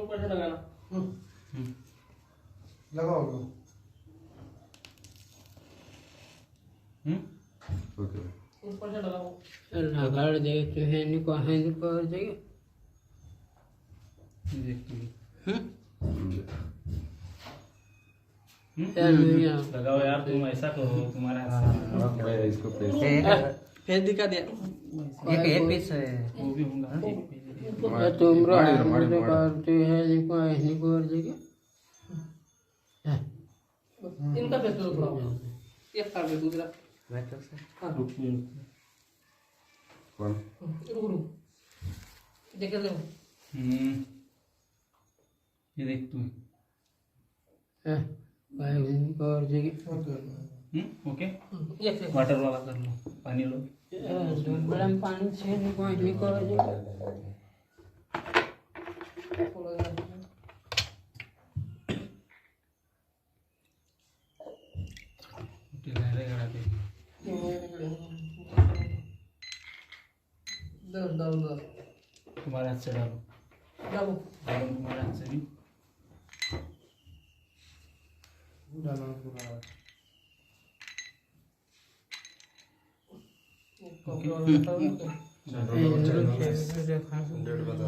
ऊपर से लगाना। लगाओ लो। ओके ऊपर से लगाओ। लगाड़ दे तो है नहीं को कर देगा। लगाओ यार, तुम ऐसा करो, तुम्हारे हाथ से मैं इसको प्रेस फिर दिखा दिया। एक पीस है वो भी होगा। तुम ಮಾಡಿ करते हैं निको नहीं कर देगा। इनका फेस तो थोड़ा एक कर दे दूसरा। हाँ कौन रुक रुक देख ले। ये देख तू नहीं कर देगा। ओके एक से वाटर वाला कर लो, पानी लो। बड़ा पानी से निको नहीं कर देगा। तुम्हारे हाथ से डालो, डालो। डालो तुम्हारे हाथ से भी। ओके। डेट बता